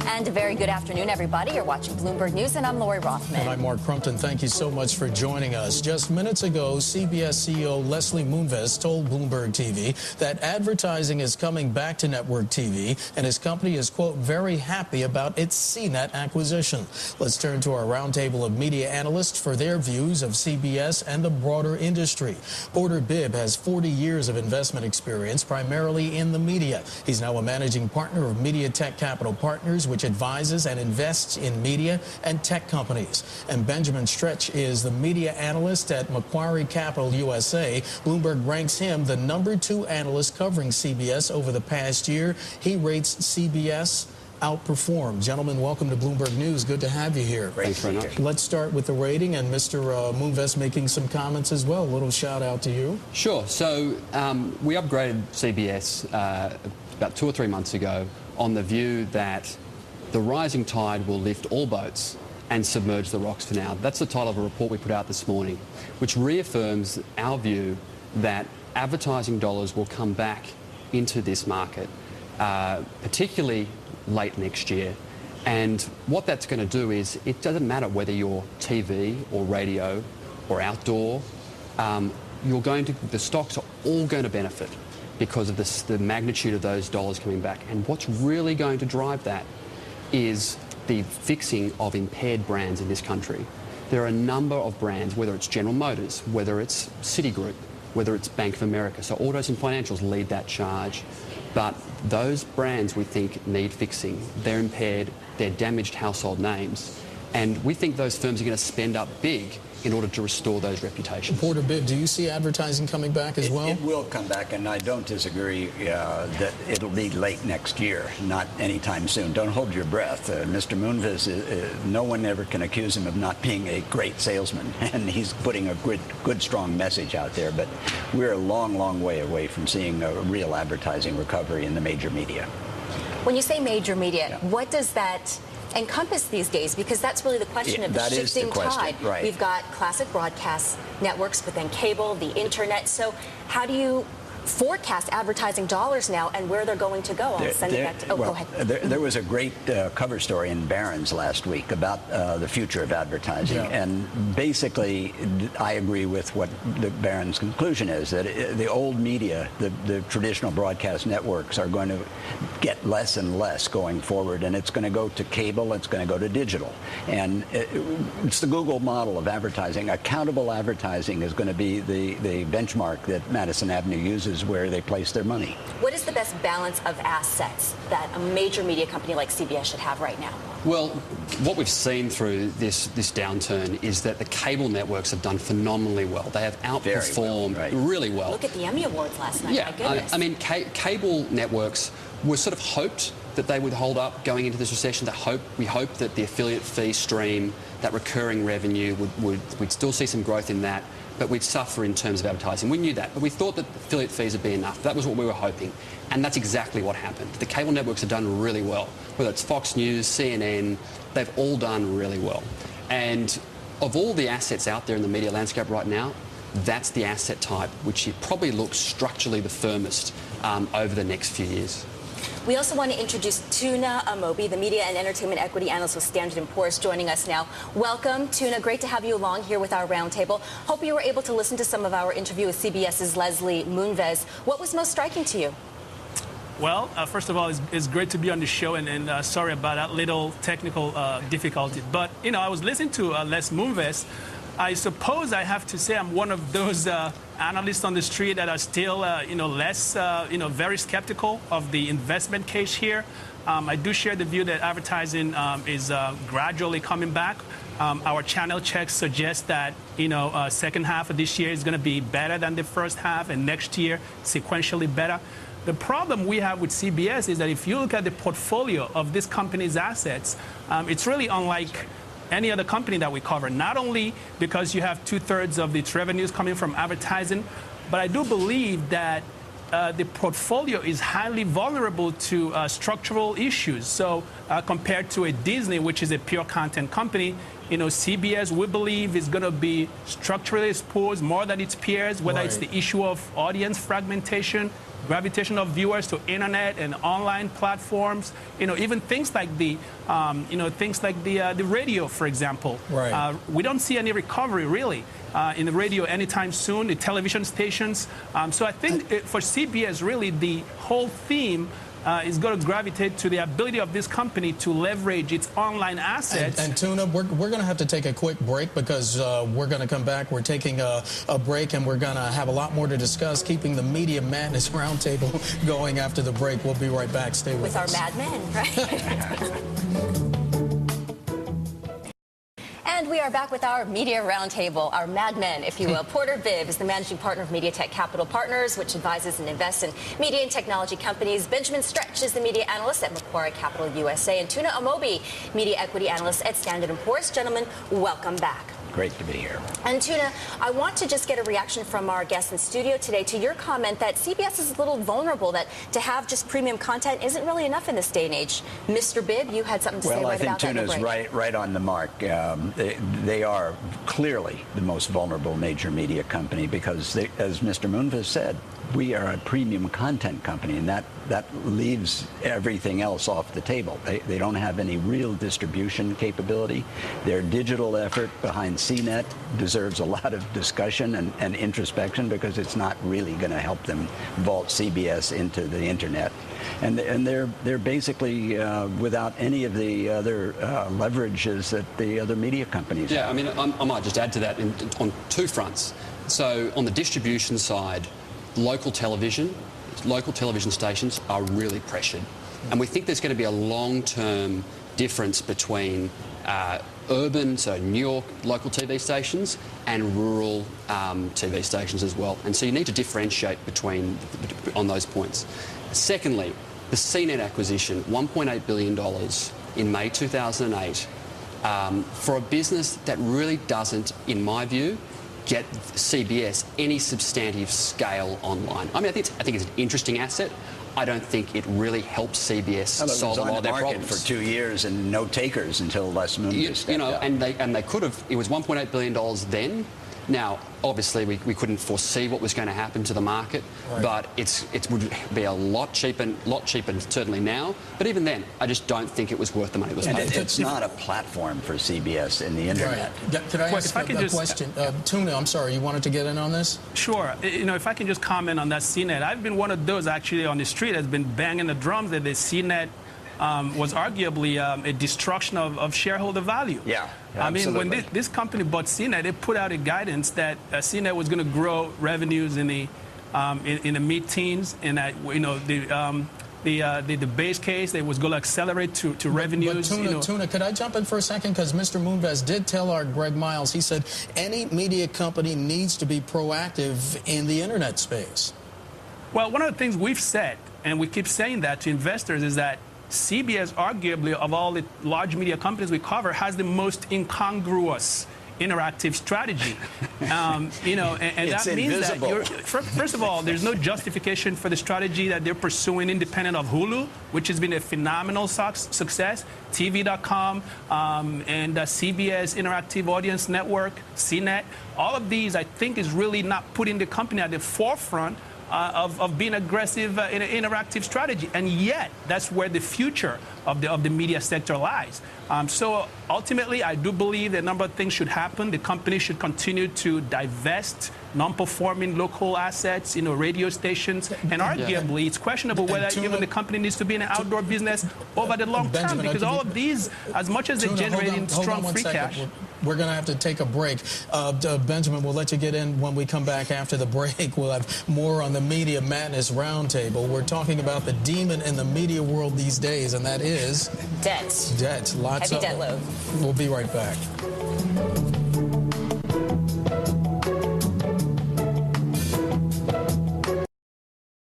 And a very good afternoon, everybody. You're watching Bloomberg News, and I'm Lori Rothman. And I'm Mark Crumpton. Thank you so much for joining us. Just minutes ago, CBS CEO Leslie Moonves told Bloomberg TV that advertising is coming back to network TV, and his company is, quote, very happy about its CNET acquisition. Let's turn to our roundtable of media analysts for their views of CBS and the broader industry. Bibb has 40 years of investment experience, primarily in the media. He's now a managing partner of Mediatech Capital Partners, which advises and invests in media and tech companies. And Benjamin Stretch is the media analyst at Macquarie Capital USA. Bloomberg ranks him the #2 analyst covering CBS over the past year. He rates CBS outperformed. Gentlemen, welcome to Bloomberg News. Good to have you here. Thanks very much. Let's start with the rating, and Mr. Moonves making some comments as well. A little shout out to you. Sure. So we upgraded CBS about 2 or 3 months ago on the view that the rising tide will lift all boats and submerge the rocks for now. That's the title of a report we put out this morning, which reaffirms our view that advertising dollars will come back into this market, particularly late next year. And what that's going to do is, it doesn't matter whether you're TV or radio or outdoor, the stocks are all going to benefit because of the magnitude of those dollars coming back. And what's really going to drive that is the fixing of impaired brands in this country. There are a number of brands, whether it's General Motors, whether it's Citigroup, whether it's Bank of America. So autos and financials lead that charge. But those brands, we think, need fixing. They're impaired, they're damaged household names. And we think those firms are going to spend up big in order to restore those reputations. Bibb, do you see advertising coming back as well? It will come back, and I don't disagree that it'll be late next year, not anytime soon. Don't hold your breath. Mr. Moonves, no one ever can accuse him of not being a great salesman, and he's putting a good, strong message out there. But we're a long, long way away from seeing a real advertising recovery in the major media. When you say major media, what does that encompass these days? Because that's really the question of the shifting tide. Right. We've got classic broadcast networks, but then cable, the internet. So how do you forecast advertising dollars now and where they're going to go? I'll send it back to... go ahead. There was a great cover story in Barron's last week about the future of advertising. Yeah. And basically, I agree with what the Barron's conclusion is, that the old media, the traditional broadcast networks, are going to get less and less going forward. And it's going to go to cable, it's going to go to digital. And it's the Google model of advertising. Accountable advertising is going to be the benchmark that Madison Avenue uses, where they place their money. What is the best balance of assets that a major media company like CBS should have right now? Well, what we've seen through this downturn is that the cable networks have done phenomenally well. They have outperformed really well. Look at the Emmy Awards last night. Yeah, my goodness. I mean, cable networks were sort of hoped that they would hold up going into this recession. We hoped that the affiliate fee stream, that recurring revenue, we'd still see some growth in that, but we'd suffer in terms of advertising. We knew that, but we thought that affiliate fees would be enough. That was what we were hoping, and that's exactly what happened. The cable networks have done really well. Whether it's Fox News, CNN, they've all done really well. And of all the assets out there in the media landscape right now, that's the asset type which probably looks structurally the firmest over the next few years. We also want to introduce Tuna Amobi, the media and entertainment equity analyst with Standard & Poor's, joining us now. Welcome, Tuna. Great to have you along here with our roundtable. Hope you were able to listen to some of our interview with CBS's Leslie Moonves. What was most striking to you? Well, first of all, it's great to be on the show, and sorry about that little technical difficulty. But, you know, I was listening to Les Moonves. I suppose I have to say I'm one of those analysts on the street that are still, very skeptical of the investment case here. I do share the view that advertising is gradually coming back. Our channel checks suggest that, second half of this year is going to be better than the first half, and next year sequentially better. The problem we have with CBS is that if you look at the portfolio of this company's assets, it's really unlike any other company that we cover, not only because you have 2/3 of its revenues coming from advertising, but I do believe that the portfolio is highly vulnerable to structural issues. So compared to a Disney, which is a pure content company, CBS, we believe, is going to be structurally exposed more than its peers, whether it's the issue of audience fragmentation, gravitation of viewers to internet and online platforms, even things like the radio, for example. We don't see any recovery really in the radio anytime soon. The television stations. So I think for CBS, really the whole theme is going to gravitate to the ability of this company to leverage its online assets. And Tuna, we're going to have to take a quick break because we're going to come back. We're taking a break, and we're going to have a lot more to discuss, keeping the Media Madness Roundtable going after the break. We'll be right back. Stay with us. With our madmen, right? And we are back with our Media Roundtable, our madmen, if you will. Porter Bibb is the managing partner of Mediatech Capital Partners, which advises and invests in media and technology companies. Benjamin Stretch is the media analyst at Macquarie Capital USA. And Tuna Amobi, media equity analyst at Standard & Poor's. Gentlemen, welcome back. Great to be here. And Tuna, I want to just get a reaction from our guests in studio today to your comment that CBS is a little vulnerable, that to have just premium content isn't really enough in this day and age. Mr. Bibb, you had something to say right about that. Well, I think Tuna's right on the mark. They are clearly the most vulnerable major media company because, as Mr. Moonves said, we are a premium content company, and that leaves everything else off the table. They don't have any real distribution capability. Their digital effort behind CNET deserves a lot of discussion and introspection because it's not really going to help them vault CBS into the internet. And they're basically without any of the other leverages that the other media companies have. Yeah, I mean, I might just add to that on two fronts. So on the distribution side, local television stations are really pressured. And we think there's going to be a long-term difference between urban, so New York local TV stations, and rural TV stations as well. And so you need to differentiate on those points. Secondly, the CNET acquisition, $1.8 billion in May 2008, for a business that really doesn't, in my view, get CBS any substantive scale online. I mean, I think it's an interesting asset. I don't think it really helps CBS solve a lot of their problems. For 2 years and no takers until Les Moonves stepped up. And they could have. It was $1.8 billion then. Now, obviously, we couldn't foresee what was going to happen to the market, but it would be a lot cheaper certainly now. But even then, I just don't think it was worth the money it was paid. It's not a platform for CBS in the internet. Could I ask a question? Tuna, I'm sorry, you wanted to get in on this? Sure. If I can just comment on that CNET. I've been one of those actually on the street that's been banging the drums that the CNET was arguably a destruction of shareholder value. Yeah, I mean, when this company bought CNET, it put out a guidance that CNET was going to grow revenues in the mid-teens, and that the base case it was going to accelerate to revenues. But Tuna, could I jump in for a second? Because Mr. Moonves did tell our Greg Miles, he said any media company needs to be proactive in the internet space. Well, one of the things we've said, and we keep saying that to investors, is that CBS, arguably, of all the large media companies we cover, has the most incongruous interactive strategy. And that means that, first of all, there's no justification for the strategy that they're pursuing independent of Hulu, which has been a phenomenal success, TV.com, and CBS Interactive Audience Network, CNET. All of these, I think, is really not putting the company at the forefront of being aggressive in an interactive strategy, and yet that's where the future of the media sector lies. So ultimately, I do believe that a number of things should happen. The company should continue to divest non-performing local assets, radio stations, and arguably it's questionable whether even the company needs to be in an outdoor business over the long term, because all of these, as much as they're generating strong free cash. We're going to have to take a break. Benjamin, we'll let you get in when we come back after the break. We'll have more on the Media Madness Roundtable. We're talking about the demon in the media world these days, and that is... debt. Debt. Lots Heavy of debt load. We'll be right back.